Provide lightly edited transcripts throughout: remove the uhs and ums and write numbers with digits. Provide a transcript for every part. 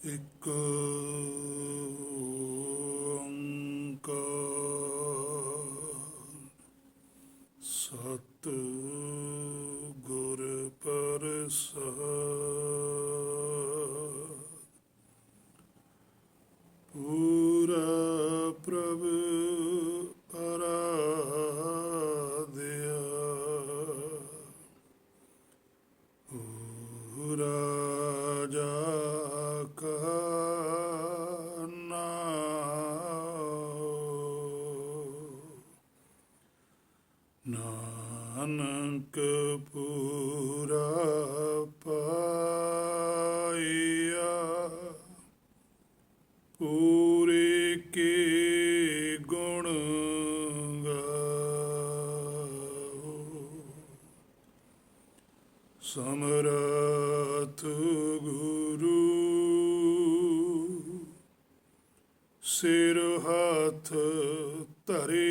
ਇੱਕ ਓੰਕਾਰ ਸਤਿਗੁਰ ਪ੍ਰਸਾਦਿ। ਪੂਰਾ ਪ੍ਰਭ ਆਰਾਧਿਆ, ਪੂਰਾ ਜਾ ਕਾ ਨਾਨਕ ਪੂਰਾ ਪਾਇਆ, ਪੂਰੇ ਕੇ ਗੁਣ ਗਾਓ। ਸਮਰਥ ਗੁਰੂ ਸਿਰ ਹੱਥ ਧਰਿਓ।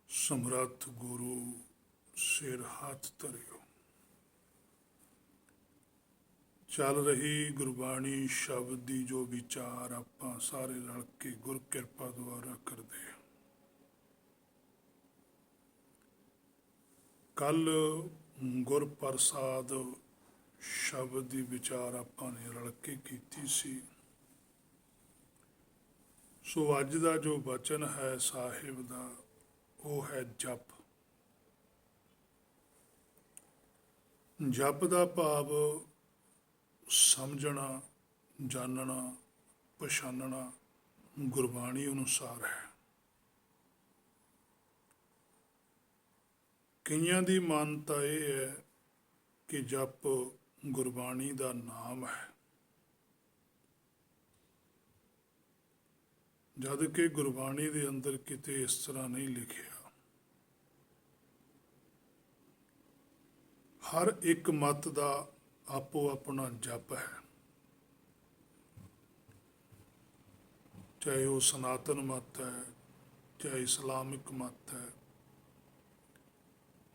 ਸਮਰੱਥ ਗੁਰੂ ਸਿਰ ਹੱਥ ਧਰਿਓ। ਚੱਲ ਰਹੀ ਗੁਰਬਾਣੀ ਸ਼ਬਦ ਦੀ ਜੋ ਵਿਚਾਰ ਆਪਾਂ ਸਾਰੇ ਰਲ ਕੇ ਗੁਰ ਕਿਰਪਾ ਦੁਆਰਾ ਕਰਦੇ ਹਾਂ। ਕੱਲ ਗੁਰ ਪ੍ਰਸਾਦ ਸ਼ਬਦ ਦੀ ਵਿਚਾਰ ਆਪਾਂ ਨੇ ਰਲ ਕੇ ਕੀਤੀ ਸੀ। ਸੋ ਅੱਜ ਦਾ ਜੋ ਵਚਨ ਹੈ ਸਾਹਿਬ ਦਾ ਉਹ ਹੈ ਜਪ। ਜਪ ਦਾ ਭਾਵ ਸਮਝਣਾ, ਜਾਣਨਾ, ਪਛਾਨਣਾ ਗੁਰਬਾਣੀ ਅਨੁਸਾਰ ਹੈ। ਕਈਆਂ ਦੀ ਮਾਨਤਾ ਇਹ ਹੈ ਕਿ ਜਪ ਗੁਰਬਾਣੀ ਦਾ ਨਾਮ ਹੈ, ਜਦ ਕਿ ਗੁਰਬਾਣੀ ਦੇ ਅੰਦਰ ਕਿਤੇ ਇਸ ਤਰ੍ਹਾਂ ਨਹੀਂ ਲਿਖਿਆ। ਹਰ ਇੱਕ ਮਤ ਦਾ ਆਪੋ ਆਪਣਾ ਜਪ ਹੈ, ਚਾਹੇ ਉਹ ਸਨਾਤਨ ਮਤ ਹੈ, ਚਾਹੇ ਇਸਲਾਮਿਕ ਮਤ ਹੈ,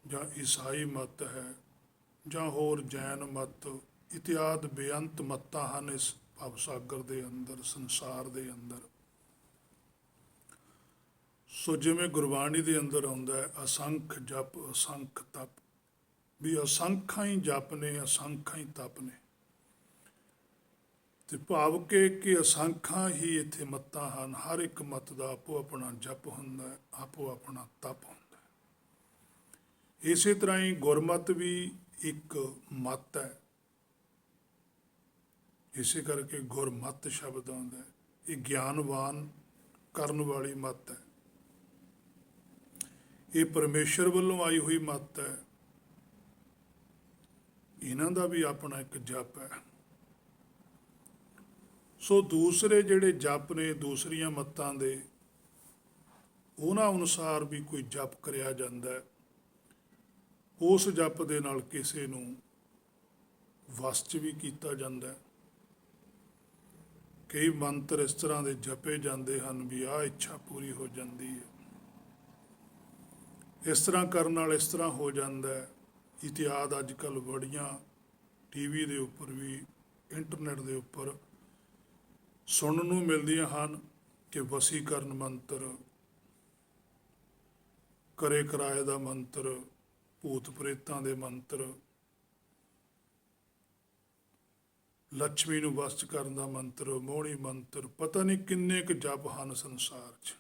ਜਾਂ ਈਸਾਈ ਮਤ ਹੈ, ਜਾਂ ਹੋਰ ਜੈਨ ਮਤ ਇਤਿਆਦਿ ਬੇਅੰਤ ਮੱਤਾਂ ਹਨ ਇਸ ਭਵਸਾਗਰ ਦੇ ਅੰਦਰ, ਸੰਸਾਰ ਦੇ ਅੰਦਰ। ਸੋ ਜਿਵੇਂ ਗੁਰਬਾਣੀ ਦੇ ਅੰਦਰ ਆਉਂਦਾ ਹੈ ਅਸੰਖ ਜਪ ਅਸੰਖ ਤਪ, ਵੀ ਅਸੰਖਾਂ ਹੀ ਜਪ ਨੇ, ਅਸੰਖਾਂ ਹੀ ਤਪ ਨੇ। ਤੇ ਭਾਵ ਕਿ ਅਸੰਖਾਂ ਹੀ ਇੱਥੇ ਮੱਤਾਂ ਹਨ। ਹਰ ਇੱਕ ਮਤ ਦਾ ਆਪੋ ਆਪਣਾ ਜਪ ਹੁੰਦਾ ਹੈ, ਆਪੋ ਆਪਣਾ ਤਪ ਹੁੰਦਾ ਹੈ। ਇਸੇ ਤਰ੍ਹਾਂ ਹੀ ਗੁਰਮਤ ਵੀ ਇੱਕ ਮਤ ਹੈ, ਇਸੇ ਕਰਕੇ ਗੁਰਮਤ ਸ਼ਬਦ ਆਉਂਦਾ ਹੈ। ਇਹ ਗਿਆਨਵਾਨ ਕਰਨ ਵਾਲੀ ਮਤ ਹੈ, ਇਹ ਪਰਮੇਸ਼ਰ ਵੱਲੋਂ ਆਈ ਹੋਈ ਮਤ ਹੈ। ਇਹਨਾਂ ਦਾ ਵੀ ਆਪਣਾ ਇੱਕ ਜਪ ਹੈ। ਸੋ ਦੂਸਰੇ ਜਿਹੜੇ ਜਪ ਨੇ ਦੂਸਰੀਆਂ ਮੱਤਾਂ ਦੇ, ਉਹਨਾਂ ਅਨੁਸਾਰ ਵੀ ਕੋਈ ਜਪ ਕਰਿਆ ਜਾਂਦਾ ਹੈ। ਉਸ ਜਪ ਦੇ ਨਾਲ ਕਿਸੇ ਨੂੰ ਵਸ 'ਚ ਵੀ ਕੀਤਾ ਜਾਂਦਾ ਹੈ। ਕਈ ਮੰਤਰ ਇਸ ਤਰ੍ਹਾਂ ਦੇ ਜਪੇ ਜਾਂਦੇ ਹਨ ਵੀ ਆਹ ਇੱਛਾ ਪੂਰੀ ਹੋ ਜਾਂਦੀ ਹੈ, ਇਸ ਤਰ੍ਹਾਂ ਕਰਨ ਨਾਲ ਇਸ ਤਰ੍ਹਾਂ ਹੋ ਜਾਂਦਾ ਹੈ ਇਤਿਆਦਿ। ਅੱਜ ਕੱਲ੍ਹ ਬੜੀਆਂ ਟੀਵੀ ਦੇ ਉੱਪਰ ਵੀ, ਇੰਟਰਨੈਟ ਦੇ ਉੱਪਰ ਸੁਣਨ ਨੂੰ ਮਿਲਦੀਆਂ ਹਨ ਕਿ ਵਸੀਕਰਨ ਮੰਤਰ, ਕਰੇ ਕਰਾਏ ਦਾ ਮੰਤਰ, ਭੂਤ ਪ੍ਰੇਤਾਂ ਦੇ ਮੰਤਰ, ਲక్ష్ਮੀ ਨੂੰ ਵਸ 'ਚ ਕਰਨ ਦਾ ਮੰਤਰ, ਮੋਹਣੀ ਮੰਤਰ, ਪਤਾ ਨਹੀਂ ਕਿੰਨੇ ਕੁ ਜਪ ਹਨ ਸੰਸਾਰ 'ਚ।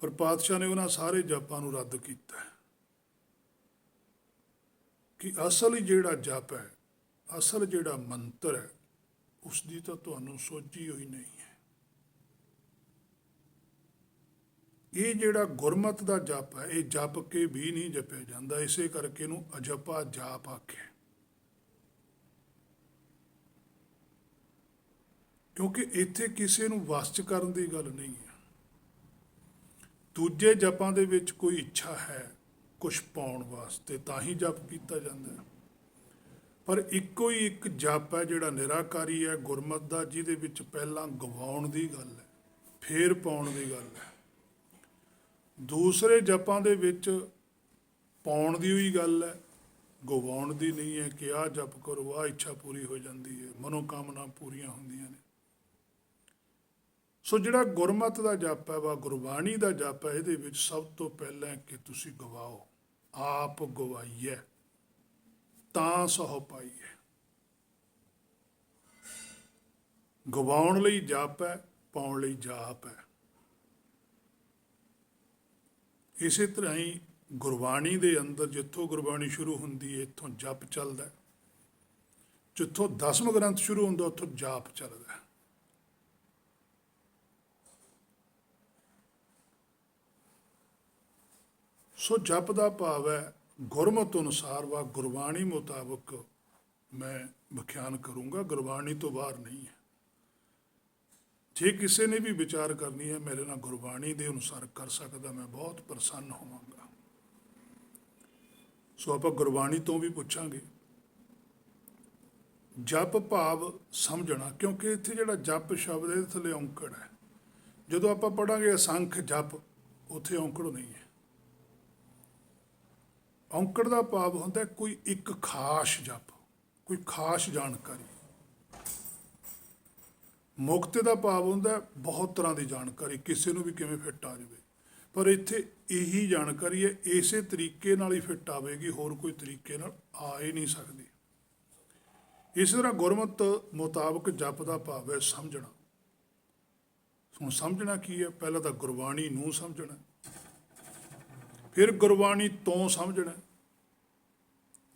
ਪਰ ਪਾਤਸ਼ਾਹ ਨੇ ਉਹਨਾਂ ਸਾਰੇ ਜਪਾਂ ਨੂੰ ਰੱਦ ਕੀਤਾ ਹੈ ਕਿ ਅਸਲ ਜਿਹੜਾ ਜਪ ਹੈ, ਅਸਲ ਜਿਹੜਾ ਮੰਤਰ ਹੈ, ਉਸ ਦੀ ਤਾਂ ਤੁਹਾਨੂੰ ਸੋਝੀ ਹੋਈ ਨਹੀਂ ਹੈ। ਇਹ ਜਿਹੜਾ ਗੁਰਮਤ ਦਾ ਜਪ ਹੈ, ਇਹ ਜਪ ਕੇ ਵੀ ਨਹੀਂ ਜਪਿਆ ਜਾਂਦਾ। ਇਸੇ ਕਰਕੇ ਇਹਨੂੰ ਅਜਪਾ ਜਾਪ ਆਖਿਆ, ਕਿਉਂਕਿ ਇੱਥੇ ਕਿਸੇ ਨੂੰ ਵਸ 'ਚ ਕਰਨ ਦੀ ਗੱਲ ਨਹੀਂ ਹੈ। ਦੂਜੇ ਜਪਾਂ ਦੇ ਵਿੱਚ ਕੋਈ ਇੱਛਾ ਹੈ ਕੁਛ ਪਾਉਣ ਵਾਸਤੇ, ਤਾਂ ਹੀ ਜਪ ਕੀਤਾ ਜਾਂਦਾ ਹੈ। ਪਰ ਇੱਕੋ ਹੀ ਇੱਕ ਜਪ ਹੈ ਜਿਹੜਾ ਨਿਰਾਕਾਰੀ ਹੈ ਗੁਰਮਤ ਦਾ, ਜਿਹਦੇ ਵਿੱਚ ਪਹਿਲਾਂ ਗਵਾਉਣ ਦੀ ਗੱਲ ਹੈ, ਫੇਰ ਪਾਉਣ ਦੀ ਗੱਲ ਹੈ। ਦੂਸਰੇ ਜਪਾਂ ਦੇ ਵਿੱਚ ਪਾਉਣ ਦੀ ਹੋਈ ਗੱਲ ਹੈ, ਗਵਾਉਣ ਦੀ ਨਹੀਂ ਹੈ ਕਿ ਆਹ ਜਪ ਕਰੋ ਆਹ ਇੱਛਾ ਪੂਰੀ ਹੋ ਜਾਂਦੀ ਹੈ, ਮਨੋਕਾਮਨਾ ਪੂਰੀਆਂ ਹੁੰਦੀਆਂ ਨੇ। ਸੋ ਜਿਹੜਾ ਗੁਰਮਤਿ ਦਾ ਜਪ ਹੈ ਵਾ ਗੁਰਬਾਣੀ ਦਾ ਜਪ ਹੈ, ਇਹਦੇ ਵਿੱਚ ਸਭ ਤੋਂ ਪਹਿਲਾਂ ਕਿ ਤੁਸੀਂ ਗਵਾਓ, ਆਪ ਗਵਾਈਏ ਤਾਂ ਸਹੁ ਪਾਈਏ। ਗਵਾਉਣ ਲਈ ਜਪ ਹੈ, ਪਾਉਣ ਲਈ ਜਾਪ ਹੈ। ਇਸੇ ਤਰ੍ਹਾਂ ਹੀ ਗੁਰਬਾਣੀ ਦੇ ਅੰਦਰ ਜਿੱਥੋਂ ਗੁਰਬਾਣੀ ਸ਼ੁਰੂ ਹੁੰਦੀ ਹੈ ਇੱਥੋਂ ਜਪ ਚੱਲਦਾ, ਜਿੱਥੋਂ 10ਵਾਂ ਗ੍ਰੰਥ ਸ਼ੁਰੂ ਹੁੰਦਾ ਉੱਥੋਂ ਜਾਪ ਚੱਲਦਾ। ਸੋ ਜਪ ਦਾ ਭਾਵ ਹੈ ਗੁਰਮਤਿ ਅਨੁਸਾਰ ਵਾ ਗੁਰਬਾਣੀ ਮੁਤਾਬਕ ਮੈਂ ਵਿਖਿਆਨ ਕਰੂੰਗਾ, ਗੁਰਬਾਣੀ ਤੋਂ ਬਾਹਰ ਨਹੀਂ ਹੈ। ਜੇ ਕਿਸੇ ਨੇ ਵੀ ਵਿਚਾਰ ਕਰਨੀ ਹੈ ਮੇਰੇ ਨਾਲ ਗੁਰਬਾਣੀ ਦੇ ਅਨੁਸਾਰ ਕਰ ਸਕਦਾ, ਮੈਂ ਬਹੁਤ ਪ੍ਰਸੰਨ ਹੋਵਾਂਗਾ। ਸੋ ਆਪਾਂ ਗੁਰਬਾਣੀ ਤੋਂ ਵੀ ਪੁੱਛਾਂਗੇ। ਜਪ ਭਾਵ ਸਮਝਣਾ, ਕਿਉਂਕਿ ਇੱਥੇ ਜਿਹੜਾ ਜਪ ਸ਼ਬਦ ਹੈ ਇਹਦੇ ਥੱਲੇ ਔਂਕੜ ਹੈ। ਜਦੋਂ ਆਪਾਂ ਪੜਾਂਗੇ ਅਸੰਖ ਜਪ, ਉੱਥੇ ਔਂਕੜ ਨਹੀਂ ਹੈ। ਔਂਕੜ ਦਾ ਭਾਵ ਹੁੰਦਾ ਕੋਈ ਇੱਕ ਖਾਸ ਜਪ, ਕੋਈ ਖਾਸ ਜਾਣਕਾਰੀ। ਮੁਕਤ ਦਾ ਭਾਵ ਹੁੰਦਾ ਬਹੁਤ ਤਰ੍ਹਾਂ ਦੀ ਜਾਣਕਾਰੀ, ਕਿਸੇ ਨੂੰ ਵੀ ਕਿਵੇਂ ਫਿੱਟ ਆ ਜਾਵੇ। ਪਰ ਇੱਥੇ ਇਹੀ ਜਾਣਕਾਰੀ ਹੈ, ਇਸੇ ਤਰੀਕੇ ਨਾਲ ਹੀ ਫਿੱਟ ਆਵੇਗੀ, ਹੋਰ ਕੋਈ ਤਰੀਕੇ ਨਾਲ ਆ ਹੀ ਨਹੀਂ ਸਕਦੀ। ਇਸ ਤਰ੍ਹਾਂ ਗੁਰਮਤਿ ਮੁਤਾਬਕ ਜਪ ਦਾ ਭਾਵ ਹੈ ਸਮਝਣਾ। ਹੁਣ ਸਮਝਣਾ ਕੀ ਹੈ? ਪਹਿਲਾਂ ਤਾਂ ਗੁਰਬਾਣੀ ਨੂੰ ਸਮਝਣਾ, ਫਿਰ ਗੁਰਬਾਣੀ ਤੋਂ ਸਮਝਣਾ।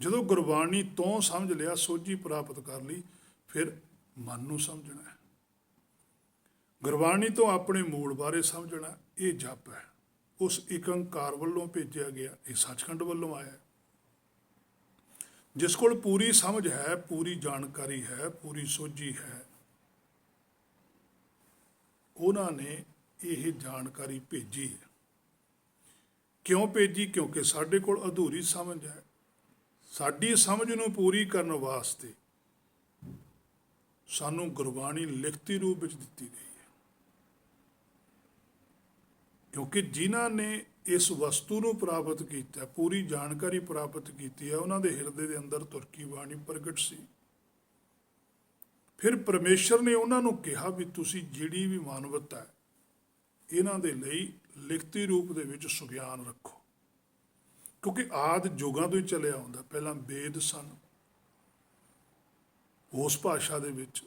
ਜਦੋਂ ਗੁਰਬਾਣੀ ਤੋਂ ਸਮਝ ਲਿਆ, ਸੋਝੀ ਪ੍ਰਾਪਤ ਕਰ ਲਈ, ਫਿਰ ਮਨ ਨੂੰ ਸਮਝਣਾ ਹੈ। ਗੁਰਬਾਣੀ ਤੋਂ ਆਪਣੇ ਮੂਲ ਬਾਰੇ ਸਮਝਣਾ, ਇਹ ਜਪ ਹੈ। ਉਸ ਇੱਕ ਓਂਕਾਰ ਵੱਲੋਂ ਭੇਜਿਆ ਗਿਆ, ਇਹ ਸੱਚਖੰਡ ਵੱਲੋਂ ਆਇਆ। ਜਿਸ ਕੋਲ ਪੂਰੀ ਸਮਝ ਹੈ, ਪੂਰੀ ਜਾਣਕਾਰੀ ਹੈ, ਪੂਰੀ ਸੋਝੀ ਹੈ, ਉਹਨਾਂ ਨੇ ਇਹ ਜਾਣਕਾਰੀ ਭੇਜੀ ਹੈ। ਕਿਉਂ ਭੇਜੀ? ਕਿਉਂਕਿ ਸਾਡੇ ਕੋਲ ਅਧੂਰੀ ਸਮਝ ਹੈ। ਸਾਡੀ ਸਮਝ ਨੂੰ ਪੂਰੀ ਕਰਨ ਵਾਸਤੇ ਸਾਨੂੰ ਗੁਰਬਾਣੀ ਲਿਖਤੀ ਰੂਪ ਵਿੱਚ ਦਿੱਤੀ ਗਈ ਹੈ। ਕਿਉਂਕਿ ਜਿਨ੍ਹਾਂ ਨੇ ਇਸ ਵਸਤੂ ਨੂੰ ਪ੍ਰਾਪਤ ਕੀਤਾ, ਪੂਰੀ ਜਾਣਕਾਰੀ ਪ੍ਰਾਪਤ ਕੀਤੀ ਹੈ, ਉਹਨਾਂ ਦੇ ਹਿਰਦੇ ਦੇ ਅੰਦਰ ਤੁਰਕੀ ਬਾਣੀ ਪ੍ਰਗਟ ਸੀ। ਫਿਰ ਪਰਮੇਸ਼ਰ ਨੇ ਉਹਨਾਂ ਨੂੰ ਕਿਹਾ ਵੀ ਤੁਸੀਂ ਜਿਹੜੀ ਵੀ ਮਾਨਵਤਾ ਹੈ, ਇਹਨਾਂ ਦੇ ਲਈ ਲਿਖਤੀ ਰੂਪ ਦੇ ਵਿੱਚ ਸੁਗਿਆਨ ਰੱਖੋ। ਕਿਉਂਕਿ ਆਦਿ ਯੁਗਾਂ ਤੋਂ ਹੀ ਚੱਲਿਆ ਆਉਂਦਾ। ਪਹਿਲਾਂ ਵੇਦ ਸਨ ਉਸ ਭਾਸ਼ਾ ਦੇ ਵਿੱਚ,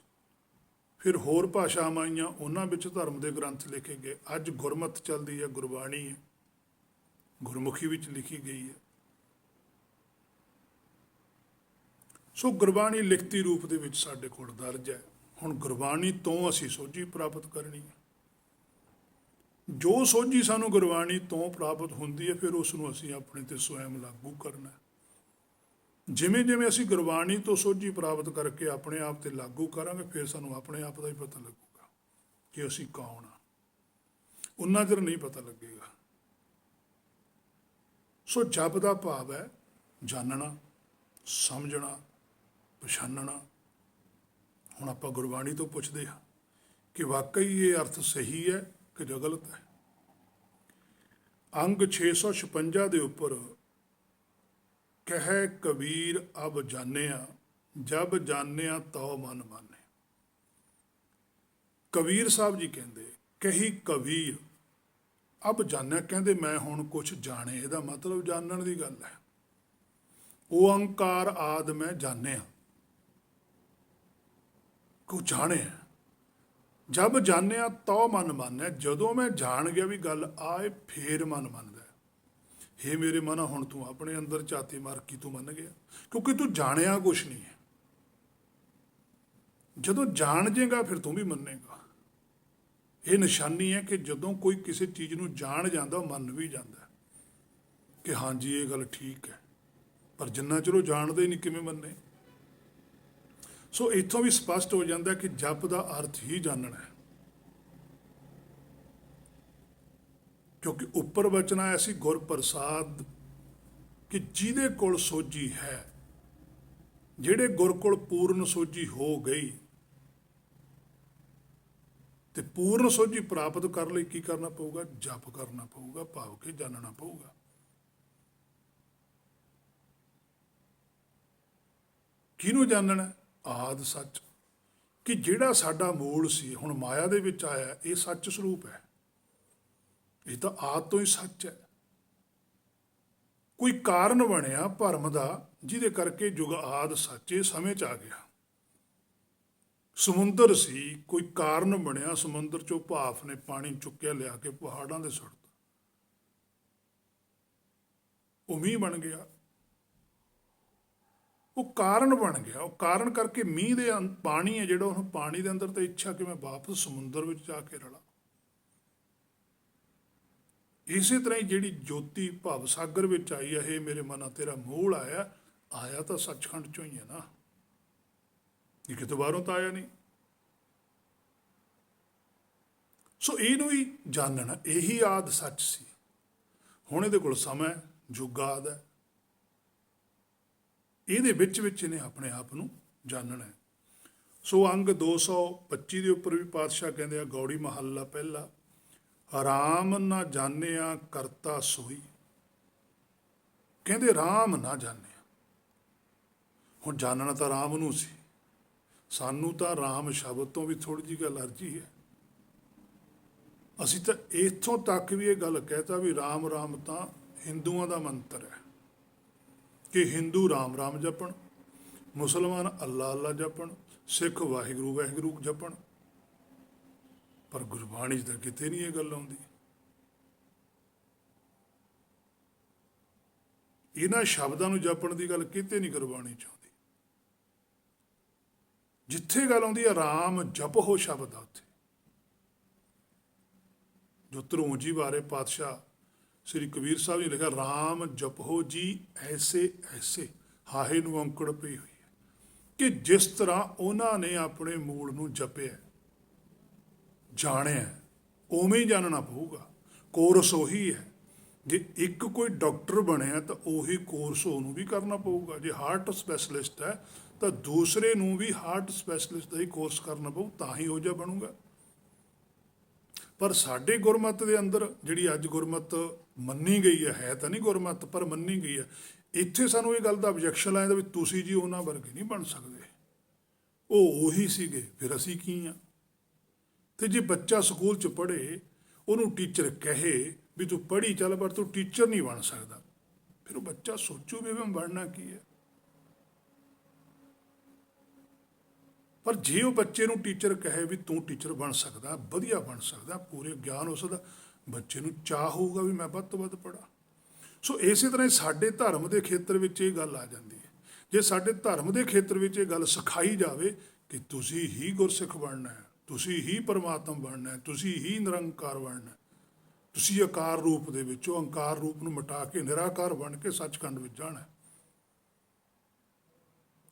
ਫਿਰ ਹੋਰ ਭਾਸ਼ਾਵਾਂ ਆਈਆਂ, ਉਹਨਾਂ ਵਿੱਚ ਧਰਮ ਦੇ ਗ੍ਰੰਥ ਲਿਖੇ ਗਏ। ਅੱਜ ਗੁਰਮਤਿ ਚੱਲਦੀ ਹੈ, ਗੁਰਬਾਣੀ ਹੈ, ਗੁਰਮੁਖੀ ਵਿੱਚ ਲਿਖੀ ਗਈ ਹੈ। ਸੋ ਗੁਰਬਾਣੀ ਲਿਖਤੀ ਰੂਪ ਦੇ ਵਿੱਚ ਸਾਡੇ ਕੋਲ ਦਰਜ ਹੈ। ਹੁਣ ਗੁਰਬਾਣੀ ਤੋਂ ਅਸੀਂ ਸੋਝੀ ਪ੍ਰਾਪਤ ਕਰਨੀ ਹੈ। ਜੋ ਸੋਝੀ ਸਾਨੂੰ ਗੁਰਬਾਣੀ ਤੋਂ ਪ੍ਰਾਪਤ ਹੁੰਦੀ ਹੈ, ਫਿਰ ਉਸ ਨੂੰ ਅਸੀਂ ਆਪਣੇ ਤੇ ਸਵੈਮ ਲਾਗੂ ਕਰਨਾ। ਜਿਵੇਂ ਜਿਵੇਂ ਅਸੀਂ ਗੁਰਬਾਣੀ ਤੋਂ ਸੋਝੀ ਪ੍ਰਾਪਤ ਕਰਕੇ ਆਪਣੇ ਆਪ ਤੇ ਲਾਗੂ ਕਰਾਂਗੇ, ਫਿਰ ਸਾਨੂੰ ਆਪਣੇ ਆਪ ਦਾ ਹੀ ਪਤਾ ਲੱਗੂਗਾ ਕਿ ਅਸੀਂ ਕੌਣ ਹਾਂ। ਉਨਾ ਚਿਰ ਨਹੀਂ ਪਤਾ ਲੱਗੇਗਾ। ਸੋ ਜਪ ਦਾ ਭਾਵ ਹੈ ਜਾਣਨਾ, ਸਮਝਣਾ, ਪਛਾਨਣਾ। ਹੁਣ ਆਪਾਂ ਗੁਰਬਾਣੀ ਤੋਂ ਪੁੱਛਦੇ ਹਾਂ ਕਿ ਵਾਕਈ ਇਹ ਅਰਥ ਸਹੀ ਹੈ ਕਿ ਜੋ ਗਲਤ ਹੈ। ਅੰਗ 656 ਦੇ ਉੱਪਰ ਕਹਿ ਕਬੀਰ ਅਬ ਜਾਣਿਆ, ਜਬ ਜਾਣਿਆ ਤਉ ਮਨ ਮਾਨੇ। ਕਬੀਰ ਸਾਹਿਬ ਜੀ ਕਹਿੰਦੇ, ਕਹੀ ਕਬੀਰ ਅਬ ਜਾਣਿਆ, ਕਹਿੰਦੇ ਮੈਂ ਹੁਣ ਕੁਛ ਜਾਣੇ। ਇਹਦਾ ਮਤਲਬ ਜਾਣਨ ਦੀ ਗੱਲ ਹੈ। ਓਅੰਕਾਰ ਆਦਿ ਮੈਂ ਜਾਣਿਆ, ਕੋ ਜਾਣਿਆ। ਜਬ ਜਾਣਿਆ ਤਉ ਮਨ ਮਾਨਿਆ, ਜਦੋਂ ਮੈਂ ਜਾਣ ਗਿਆ ਵੀ ਗੱਲ ਆਏ, ਫੇਰ ਮਨ ਮੰਨਦਾ। ਹੇ ਮੇਰੇ ਮਨਾ, ਹੁਣ ਤੂੰ ਆਪਣੇ ਅੰਦਰ ਝਾਤੀ ਮਾਰ ਕੇ ਤੂੰ ਮੰਨ ਗਿਆ, ਕਿਉਂਕਿ ਤੂੰ ਜਾਣਿਆ ਕੁਛ ਨਹੀਂ ਹੈ। ਜਦੋਂ ਜਾਣ ਜੇਗਾ ਫਿਰ ਤੂੰ ਵੀ ਮੰਨੇਗਾ। ਇਹ ਨਿਸ਼ਾਨੀ ਹੈ ਕਿ ਜਦੋਂ ਕੋਈ ਕਿਸੇ ਚੀਜ਼ ਨੂੰ ਜਾਣ ਜਾਂਦਾ, ਉਹ ਮੰਨ ਵੀ ਜਾਂਦਾ ਕਿ ਹਾਂਜੀ ਇਹ ਗੱਲ ਠੀਕ ਹੈ। ਪਰ ਜਿੰਨਾ ਚਿਰ ਉਹ ਜਾਣਦੇ ਹੀ ਨਹੀਂ, ਕਿਵੇਂ ਮੰਨੇ? ਸੋ ਇੱਥੋਂ ਵੀ ਸਪਸ਼ਟ ਹੋ ਜਾਂਦਾ ਕਿ ਜਪ ਦਾ ਅਰਥ ਹੀ ਜਾਣਨਾ ਹੈ। ਕਿਉਂਕਿ ਉੱਪਰ ਵਚਨ ਆਇਆ ਸੀ ਗੁਰ ਪ੍ਰਸਾਦ, ਕਿ ਜਿਹਦੇ ਕੋਲ ਸੋਝੀ ਹੈ, ਜਿਹੜੇ ਗੁਰ ਕੋਲ ਪੂਰਨ ਸੋਝੀ ਹੋ ਗਈ, ਤੇ ਪੂਰਨ ਸੋਝੀ ਪ੍ਰਾਪਤ ਕਰਨ ਲਈ ਕੀ ਕਰਨਾ ਪਊਗਾ? ਜਪ ਕਰਨਾ ਪਊਗਾ, ਭਾਵ ਕਿ ਜਾਣਨਾ ਪਊਗਾ। ਕਿਹਨੂੰ ਜਾਣਨਾ? ਆਦਿ ਸੱਚ, ਕਿ ਜਿਹੜਾ ਸਾਡਾ ਮੂਲ ਸੀ ਹੁਣ ਮਾਇਆ ਦੇ ਵਿੱਚ ਆਇਆ, ਇਹ ਸੱਚ ਸਰੂਪ ਹੈ। ਇਹ ਤਾਂ ਆਦਿ ਤੋਂ ਹੀ ਸੱਚ ਹੈ। ਕੋਈ ਕਾਰਨ ਬਣਿਆ ਭਰਮ ਦਾ, ਜਿਹਦੇ ਕਰਕੇ ਜੁਗ ਆਦਿ ਸੱਚੇ ਸਮੇਂ 'ਚ ਆ ਗਿਆ। ਸਮੁੰਦਰ ਸੀ, ਕੋਈ ਕਾਰਨ ਬਣਿਆ, ਸਮੁੰਦਰ 'ਚੋਂ ਭਾਫ ਨੇ ਪਾਣੀ ਚੁੱਕਿਆ, ਲਿਆ ਕੇ ਪਹਾੜਾਂ ਦੇ ਸੁੱਟਤਾ, ਉਹ ਮੀਂਹ ਬਣ ਗਿਆ। ਉਹ ਕਾਰਨ ਬਣ ਗਿਆ। ਉਹ ਕਾਰਨ ਕਰਕੇ ਮੀਂਹ ਦੇ ਪਾਣੀ ਹੈ ਜਿਹੜਾ, ਉਹਨੂੰ ਪਾਣੀ ਦੇ ਅੰਦਰ ਤਾਂ ਇੱਛਾ ਕਿ ਮੈਂ ਵਾਪਸ ਸਮੁੰਦਰ ਵਿੱਚ ਜਾ ਕੇ ਰਲਾਂ। ਇਸੇ ਤਰ੍ਹਾਂ ਹੀ ਜਿਹੜੀ ਜੋਤੀ ਭਵ ਸਾਗਰ ਵਿੱਚ ਆਈ ਹੈ, ਇਹ ਮੇਰੇ ਮਨਾ ਤੇਰਾ ਮੂਲ ਆਇਆ, ਆਇਆ ਤਾਂ ਸੱਚਖੰਡ ਚੋਂ ਹੀ ਹੈ ਨਾ, ਇਹ ਕਿਤੇ ਬਾਹਰੋਂ ਤਾਂ ਆਇਆ ਨਹੀਂ। ਸੋ ਇਹਨੂੰ ਹੀ ਜਾਣਨਾ, ਇਹੀ ਆਦਿ ਸੱਚ ਸੀ। ਹੁਣ ਇਹਦੇ ਕੋਲ ਸਮਾਂ, ਯੁੱਗ ਆਦਿ ਹੈ, ਇਹਦੇ ਵਿੱਚ ਇਹਨੇ ਆਪਣੇ ਆਪ ਨੂੰ ਜਾਣਨਾ ਹੈ। ਸੋ ਅੰਗ 225 ਦੇ ਉੱਪਰ ਵੀ ਪਾਤਸ਼ਾਹ ਕਹਿੰਦੇ ਆ, ਗੌੜੀ ਮਹੱਲਾ ਪਹਿਲਾ, ਰਾਮ ਨਾ ਜਾਣਿਆ ਕਰਤਾ ਸੋਈ। ਕਹਿੰਦੇ ਰਾਮ ਨਾ ਜਾਣਿਆ। ਹੁਣ ਜਾਣਨਾ ਤਾਂ ਰਾਮ ਨੂੰ ਸੀ, ਸਾਨੂੰ ਤਾਂ ਰਾਮ ਸ਼ਬਦ ਤੋਂ ਵੀ ਥੋੜੀ ਜਿਹੀ ਅਲਰਜੀ ਹੈ। ਅਸੀਂ ਤਾਂ ਇੱਥੋਂ ਤੱਕ ਵੀ ਇਹ ਗੱਲ ਕਹਿਤਾ ਵੀ ਰਾਮ ਰਾਮ ਤਾਂ ਹਿੰਦੂਆਂ ਦਾ ਮੰਤਰ ਹੈ, ਕਿ ਹਿੰਦੂ ਰਾਮ ਰਾਮ ਜਪਣ, ਮੁਸਲਮਾਨ ਅੱਲਾ ਅੱਲਾ ਜਪਣ, ਸਿੱਖ ਵਾਹਿਗੁਰੂ ਵਾਹਿਗੁਰੂ ਜਪਣ। ਪਰ ਗੁਰਬਾਣੀ 'ਚ ਤਾਂ ਕਿਤੇ ਨਹੀਂ ਇਹ ਗੱਲ ਆਉਂਦੀ। ਇਹਨਾਂ ਸ਼ਬਦਾਂ ਨੂੰ ਜਪਣ ਦੀ ਗੱਲ ਕਿਤੇ ਨਹੀਂ ਗੁਰਬਾਣੀ 'ਚ ਆਉਂਦੀ। ਜਿੱਥੇ ਗੱਲ ਆਉਂਦੀ ਹੈ ਰਾਮ ਜਪੋ ਸ਼ਬਦ ਆ, ਉੱਥੇ ਜੋ ਧਰੂੰਜੀ ਬਾਰੇ ਪਾਤਸ਼ਾਹ ਸ੍ਰੀ ਕਬੀਰ ਸਾਹਿਬ ਨੇ ਲਿਖਿਆ, ਰਾਮ ਜਪੋ ਜੀ ਐਸੇ ਐਸੇ, ਹਾਹੇ ਨੂੰ ਔਂਕੜ ਪਈ ਹੋਈ ਹੈ, ਕਿ ਜਿਸ ਤਰ੍ਹਾਂ ਉਹਨਾਂ ਨੇ ਆਪਣੇ ਮੂਲ ਨੂੰ ਜਪਿਆ ਜਾਣਿਆ, ਉਵੇਂ ਹੀ ਜਾਣਨਾ ਪਊਗਾ। ਕੋਰਸ ਉਹੀ ਹੈ। ਜੇ ਇੱਕ ਕੋਈ ਡਾਕਟਰ ਬਣਿਆ ਤਾਂ ਉਹੀ ਕੋਰਸ ਉਹਨੂੰ ਵੀ ਕਰਨਾ ਪਊਗਾ। ਜੇ ਹਾਰਟ ਸਪੈਸ਼ਲਿਸਟ ਹੈ ਤਾਂ ਦੂਸਰੇ ਨੂੰ ਵੀ ਹਾਰਟ ਸਪੈਸ਼ਲਿਸਟ ਦਾ ਹੀ ਕੋਰਸ ਕਰਨਾ ਪਊ, ਤਾਂ ਹੀ ਉਹ ਜਿਹਾ ਬਣੂਗਾ। ਪਰ ਸਾਡੇ ਗੁਰਮਤਿ ਦੇ ਅੰਦਰ ਜਿਹੜੀ ਅੱਜ ਗੁਰਮਤਿ ਮੰਨੀ ਗਈ ਹੈ ਤਾਂ ਨਹੀਂ ਗੁਰਮਤਿ, ਪਰ ਮੰਨੀ ਗਈ ਹੈ, ਇੱਥੇ ਸਾਨੂੰ ਇਹ ਗੱਲ ਦਾ ਆਬਜੈਕਸ਼ਨ ਆਇਆ ਵੀ ਤੁਸੀਂ ਜੀ ਉਹਨਾਂ ਵਰਗੇ ਨਹੀਂ ਬਣ ਸਕਦੇ, ਉਹ ਉਹੀ ਸੀਗੇ, ਫਿਰ ਅਸੀਂ ਕੀ ਹਾਂ। ਤੇ ਜੇ ਬੱਚਾ ਸਕੂਲ 'ਚ ਪੜ੍ਹੇ, ਉਹਨੂੰ ਟੀਚਰ ਕਹੇ ਵੀ ਤੂੰ ਪੜ੍ਹੀ ਚੱਲ ਪਰ ਤੂੰ ਟੀਚਰ ਨਹੀਂ ਬਣ ਸਕਦਾ, ਫਿਰ ਉਹ ਬੱਚਾ ਸੋਚੂ ਵੀ ਮੈਂ ਬਣਨਾ ਕੀ ਹੈ। ਪਰ ਜੇ ਉਹ ਬੱਚੇ ਨੂੰ ਟੀਚਰ ਕਹੇ ਵੀ ਤੂੰ ਟੀਚਰ ਬਣ ਸਕਦਾ, ਵਧੀਆ ਬਣ ਸਕਦਾ, ਪੂਰੇ ਗਿਆਨ ਹੋ ਸਕਦਾ, ਬੱਚੇ ਨੂੰ ਚਾਹ ਹੋਊਗਾ ਵੀ ਮੈਂ ਵੱਧ ਤੋਂ ਵੱਧ ਪੜ੍ਹਾਂ। ਸੋ ਇਸੇ ਤਰ੍ਹਾਂ ਹੀ ਸਾਡੇ ਧਰਮ ਦੇ ਖੇਤਰ ਵਿੱਚ ਇਹ ਗੱਲ ਆ ਜਾਂਦੀ ਹੈ। ਜੇ ਸਾਡੇ ਧਰਮ ਦੇ ਖੇਤਰ ਵਿੱਚ ਇਹ ਗੱਲ ਸਿਖਾਈ ਜਾਵੇ ਕਿ ਤੁਸੀਂ ਹੀ ਗੁਰਸਿੱਖ ਬਣਨਾ ਹੈ, ਤੁਸੀਂ ਹੀ ਪਰਮਾਤਮਾ ਬਣਨਾ ਹੈ, ਤੁਸੀਂ ਹੀ ਨਿਰੰਕਾਰ ਬਣਨਾ ਹੈ, ਤੁਸੀਂ ਆਕਾਰ ਰੂਪ ਦੇ ਵਿੱਚੋਂ ਅੰਕਾਰ ਰੂਪ ਨੂੰ ਮਿਟਾ ਕੇ ਨਿਰਾਕਾਰ ਬਣ ਕੇ ਸੱਚਖੰਡ ਵਿੱਚ ਜਾਣਾ।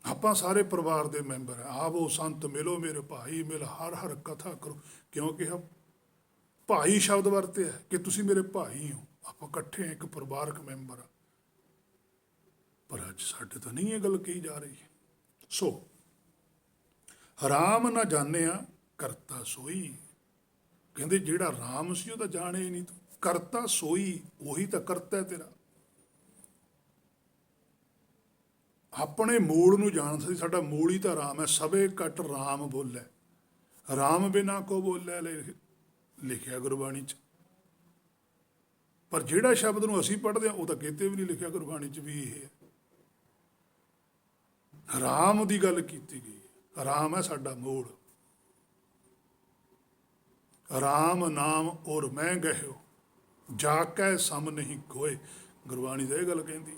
ਆਪਾਂ ਸਾਰੇ ਪਰਿਵਾਰ ਦੇ ਮੈਂਬਰ ਹਾਂ। ਆਵੋ ਸੰਤ ਮਿਲੋ ਮੇਰੇ ਭਾਈ, ਮਿਲ ਹਰ ਹਰ ਕਥਾ ਕਰੋ, ਕਿਉਂਕਿ ਭਾਈ ਸ਼ਬਦ ਵਰਤਿਆ ਕਿ ਤੁਸੀਂ ਮੇਰੇ ਭਾਈ ਹੋ, ਆਪਾਂ ਇਕੱਠੇ ਇੱਕ ਪਰਿਵਾਰਕ ਮੈਂਬਰ ਆ। ਪਰ ਅੱਜ ਸਾਡੇ ਤਾਂ ਨਹੀਂ ਇਹ ਗੱਲ ਕਹੀ ਜਾ ਰਹੀ। ਸੋ ਰਾਮ ਨਾ ਜਾਣਿਆ ਕਰਤਾ ਸੋਈ, ਕਹਿੰਦੇ ਜਿਹੜਾ ਰਾਮ ਸੀ ਉਹ ਤਾਂ ਜਾਣੇ ਹੀ ਨਹੀਂ ਤੂੰ, ਕਰਤਾ ਸੋਈ, ਉਹੀ ਤਾਂ ਕਰਤਾ ਤੇਰਾ। ਆਪਣੇ ਮੂਲ ਨੂੰ ਜਾਣ ਸੀ, ਸਾਡਾ ਮੂਲ ਹੀ ਤਾਂ ਰਾਮ ਹੈ। ਸਭੇ ਘਟ ਰਾਮ ਬੋਲੇ, ਰਾਮ ਬਿਨਾ ਕੋ ਬੋਲੇ, ਲਿਖਿਆ ਗੁਰਬਾਣੀ 'ਚ। ਪਰ ਜਿਹੜਾ ਸ਼ਬਦ ਨੂੰ ਅਸੀਂ ਪੜ੍ਹਦੇ ਹਾਂ ਉਹ ਤਾਂ ਕਿਤੇ ਵੀ ਨਹੀਂ ਲਿਖਿਆ ਗੁਰਬਾਣੀ 'ਚ ਵੀ ਇਹ ਹੈ। ਰਾਮ ਦੀ ਗੱਲ ਕੀਤੀ ਗਈ, ਰਾਮ ਹੈ ਸਾਡਾ ਮੂਲ। ਰਾਮ ਨਾਮ ਔਰ ਮੈਂ ਗਹਿਓ, ਜਾ ਕੇ ਸਮ ਨਹੀਂ ਕੋਏ, ਗੁਰਬਾਣੀ ਦਾ ਇਹ ਗੱਲ ਕਹਿੰਦੀ।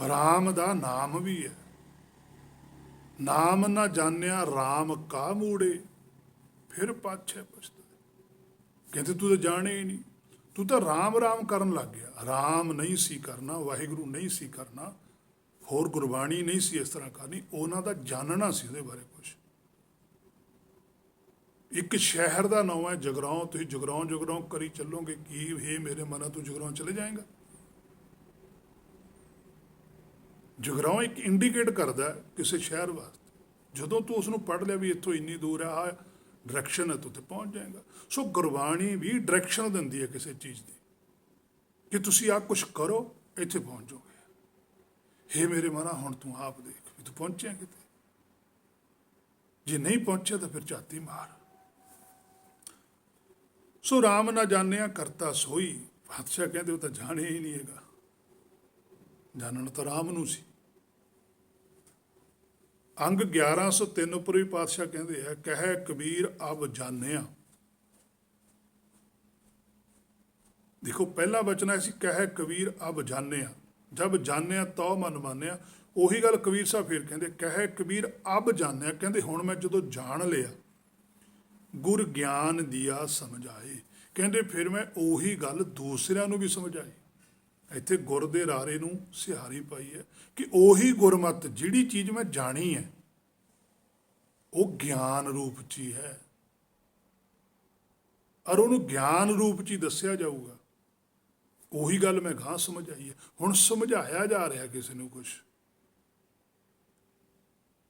ਰਾਮ ਦਾ ਨਾਮ ਵੀ ਹੈ, ਨਾਮ ਨਾ ਜਾਣਿਆ ਰਾਮ ਕਾ ਮੂੜੇ, ਫਿਰ ਪਾਛੇ ਪਛਤਾਏ। ਕਹਿੰਦੇ ਤੂੰ ਤਾਂ ਜਾਣੇ ਹੀ ਨਹੀਂ, ਤੂੰ ਤਾਂ ਰਾਮ ਰਾਮ ਕਰਨ ਲੱਗ ਗਿਆ। ਰਾਮ ਨਹੀਂ ਸੀ ਕਰਨਾ, ਵਾਹਿਗੁਰੂ ਨਹੀਂ ਸੀ ਕਰਨਾ, ਹੋਰ ਗੁਰਬਾਣੀ ਨਹੀਂ ਸੀ ਇਸ ਤਰ੍ਹਾਂ ਕਰਨੀ, ਉਹਨਾਂ ਦਾ ਜਾਣਨਾ ਸੀ ਉਹਦੇ ਬਾਰੇ ਕੁਛ। ਇੱਕ ਸ਼ਹਿਰ ਦਾ ਨਾਮ ਹੈ ਜਗਰਾਉਂ, ਤੁਸੀਂ ਜਗਰਾਉਂ ਜਗਰਾਉਂ ਕਰੀ ਚੱਲੋਗੇ, ਕੀ ਇਹ ਮੇਰੇ ਮਨਾਂ ਤੋਂ ਜਗਰਾਉਂ ਚਲੇ ਜਾਏਗਾ। ਜਗਰਾਉਂ ਇੱਕ ਇੰਡੀਕੇਟ ਕਰਦਾ ਕਿਸੇ ਸ਼ਹਿਰ ਵਾਸਤੇ। ਜਦੋਂ ਤੂੰ ਉਸ ਨੂੰ ਪੜ੍ਹ ਲਿਆ ਵੀ ਇੱਥੋਂ ਇੰਨੀ ਦੂਰ ਹੈ, ਆਹ ਡਾਇਰੈਕਸ਼ਨ ਹੈ, ਤੂੰ ਉੱਥੇ ਪਹੁੰਚ ਜਾਏਗਾ। ਸੋ ਗੁਰਬਾਣੀ ਵੀ ਡਾਇਰੈਕਸ਼ਨ ਦਿੰਦੀ ਹੈ ਕਿਸੇ ਚੀਜ਼ ਦੀ, ਕਿ ਤੁਸੀਂ ਆਹ ਕੁਛ ਕਰੋ, ਇੱਥੇ ਪਹੁੰਚ ਜਾਓਗੇ। ਹੇ ਮੇਰੇ ਮਨਾ ਹੁਣ ਤੂੰ ਆਪ ਦੇਖ ਵੀ ਤੂੰ ਪਹੁੰਚਿਆ ਕਿਤੇ, ਜੇ ਨਹੀਂ ਪਹੁੰਚਿਆ ਤਾਂ ਫਿਰ ਝਾਤੀ ਮਾਰ। ਸੋ ਰਾਮ ਨਾ ਜਾਣਿਆ ਕਰਤਾ ਸੋਈ, ਪਾਤਸ਼ਾਹ ਕਹਿੰਦੇ ਉਹ ਤਾਂ ਜਾਣਿਆ ਹੀ ਨਹੀਂ ਹੈਗਾ, ਜਾਣਨ ਤਾਂ ਰਾਮ ਨੂੰ ਸੀ। ਅੰਗ 1103 ਉੱਪਰ ਵੀ ਪਾਤਸ਼ਾਹ ਕਹਿੰਦੇ ਆ, ਕਹਿ ਕਬੀਰ ਅਬ ਜਾਣਿਆ। ਦੇਖੋ ਪਹਿਲਾ ਬਚਨ ਸੀ, ਕਹਿ ਕਬੀਰ ਅਬ ਜਾਣਿਆ, ਜਬ ਜਾਣਿਆ ਤਉ ਮਨ ਮਾਨਿਆ। ਉਹੀ ਗੱਲ ਕਬੀਰ ਸਾਹਿਬ ਫਿਰ ਕਹਿੰਦੇ, ਕਹਿ ਕਬੀਰ ਅਬ ਜਾਣਿਆ, ਕਹਿੰਦੇ ਹੁਣ ਮੈਂ ਜਦੋਂ ਜਾਣ ਲਿਆ, ਗੁਰ ਗਿਆਨ ਦਿਆ ਸਮਝਾਏ, ਕਹਿੰਦੇ ਫਿਰ ਮੈਂ ਉਹੀ ਗੱਲ ਦੂਸਰਿਆਂ ਨੂੰ ਵੀ ਸਮਝਾਈ। ਇੱਥੇ ਗੁਰ ਦੇ ਰਾਰੇ ਨੂੰ ਸਿਹਾਰੀ ਪਾਈ ਹੈ ਕਿ ਉਹੀ ਗੁਰਮਤ ਜਿਹੜੀ ਚੀਜ਼ ਮੈਂ ਜਾਣੀ ਹੈ ਉਹ ਗਿਆਨ ਰੂਪ 'ਚ ਹੀ ਹੈ, ਔਰ ਉਹਨੂੰ ਗਿਆਨ ਰੂਪ 'ਚ ਹੀ ਦੱਸਿਆ ਜਾਊਗਾ। ਉਹੀ ਗੱਲ ਮੈਂ ਗਾਂ ਸਮਝਾਈ ਹੈ। ਹੁਣ ਸਮਝਾਇਆ ਜਾ ਰਿਹਾ ਕਿਸੇ ਨੂੰ ਕੁਛ,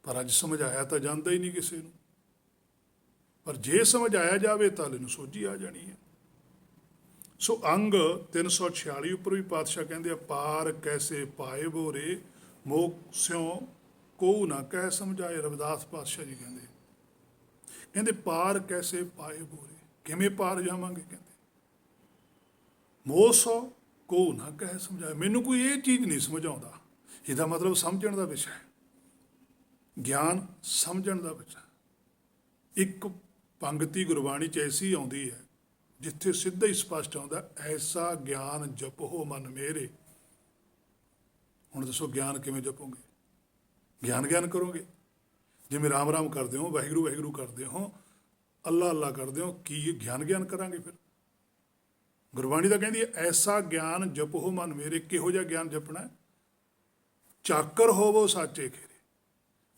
ਪਰ ਅੱਜ ਸਮਝਾਇਆ ਤਾਂ ਜਾਂਦਾ ਹੀ ਨਹੀਂ ਕਿਸੇ ਨੂੰ। ਪਰ ਜੇ ਸਮਝਾਇਆ ਜਾਵੇ ਤਾਂ ਇਹਨੂੰ ਸੋਝੀ ਆ ਜਾਣੀ ਹੈ। ਸੋ ਅੰਗ 346 ਉੱਪਰ ਵੀ ਪਾਤਸ਼ਾਹ ਕਹਿੰਦੇ ਆ, ਪਾਰ ਕੈਸੇ ਪਾਏ ਬੋਰੇ ਮੋਖ ਸਿਉ ਕੋਊ ਨਾ ਕਹਿ ਸਮਝਾਏ। ਰਵਿਦਾਸ ਪਾਤਸ਼ਾਹ ਜੀ ਕਹਿੰਦੇ ਪਾਰ ਕੈਸੇ ਪਾਏ ਬੋਰੇ, ਕਿਵੇਂ ਪਾਰ ਜਾਵਾਂਗੇ, ਕਹਿੰਦੇ ਮੋਹ ਸੋ ਕੋਊ ਨਾ ਕਹਿ ਸਮਝਾਏ। ਮੈਨੂੰ ਕੋਈ ਇਹ ਚੀਜ਼ ਨਹੀਂ ਸਮਝ ਆਉਂਦਾ। ਇਹਦਾ ਮਤਲਬ ਸਮਝਣ ਦਾ ਵਿਸ਼ਾ ਹੈ, ਗਿਆਨ ਸਮਝਣ ਦਾ ਵਿਸ਼ਾ। ਇੱਕ ਪੰਗਤੀ ਗੁਰਬਾਣੀ 'ਚ ਐਸੀ ਆਉਂਦੀ ਹੈ ਜਿੱਥੇ ਸਿੱਧਾ ਹੀ ਸਪਸ਼ਟ ਆਉਂਦਾ, ਐਸਾ ਗਿਆਨ ਜਪੋ ਮਨ ਮੇਰੇ। ਹੁਣ ਦੱਸੋ ਗਿਆਨ ਕਿਵੇਂ ਜਪੋਗੇ? ਗਿਆਨ ਕਰੋਗੇ, ਜਿਵੇਂ ਰਾਮ ਰਾਮ ਕਰਦੇ ਹੋ, ਵਾਹਿਗੁਰੂ ਵਾਹਿਗੁਰੂ ਕਰਦੇ ਹੋ, ਅੱਲਾ ਅੱਲਾ ਕਰਦੇ ਹੋ, ਕੀ ਗਿਆਨ ਕਰਾਂਗੇ ਫਿਰ? ਗੁਰਬਾਣੀ ਤਾਂ ਕਹਿੰਦੀ ਹੈ, ਐਸਾ ਗਿਆਨ ਜਪੋ ਮਨ ਮੇਰੇ। ਕਿਹੋ ਜਿਹਾ ਗਿਆਨ ਜਪਣਾ? ਚਾਕਰ ਹੋਵੋ ਸਾਚੇ ਖੇਰੇ,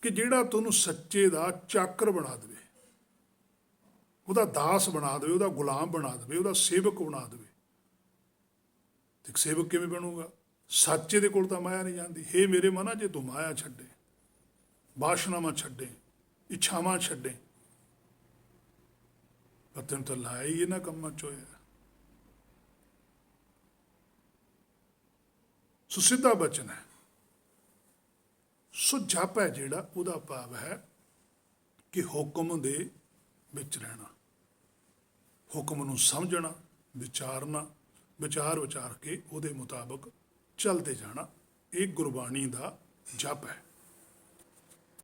ਕਿ ਜਿਹੜਾ ਤੁਹਾਨੂੰ ਸੱਚੇ ਦਾ ਚਾਕਰ ਬਣਾ ਦੇਵੇ, ਉਹਦਾ ਦਾਸ ਬਣਾ ਦੇਵੇ, ਉਹਦਾ ਗੁਲਾਮ ਬਣਾ ਦੇਵੇ, ਉਹਦਾ ਸੇਵਕ ਬਣਾ ਦੇਵੇ। ਤੇ ਸੇਵਕ ਕਿਵੇਂ ਬਣੂਗਾ? ਸੱਚੇ ਦੇ ਕੋਲ ਤਾਂ ਮਾਇਆ ਨਹੀਂ ਜਾਂਦੀ। ਹੇ ਮੇਰੇ ਮਨਾ, ਜੇ ਤੂੰ ਮਾਇਆ ਛੱਡੇ, ਬਾਸ਼ਨਾਵਾਂ ਛੱਡੇ, ਇੱਛਾਵਾਂ ਛੱਡੇ, ਪਰ ਤੈਨੂੰ ਤਾਂ ਲਾਇਆ ਹੀ ਇਹਨਾਂ ਕੰਮਾਂ 'ਚ ਹੋਇਆ। ਸੋ ਸਿੱਧਾ ਬਚਨ ਹੈ। ਸੋ ਜਪ ਹੈ ਜਿਹੜਾ, ਉਹਦਾ ਭਾਵ ਹੈ ਕਿ ਹੁਕਮ ਦੇ ਵਿੱਚ ਰਹਿਣਾ, ਹੁਕਮ ਨੂੰ ਸਮਝਣਾ, ਵਿਚਾਰਨਾ, ਵਿਚਾਰ ਕੇ ਉਹਦੇ ਮੁਤਾਬਕ ਚੱਲਦੇ ਜਾਣਾ। ਇਹ ਗੁਰਬਾਣੀ ਦਾ ਜਪ ਹੈ।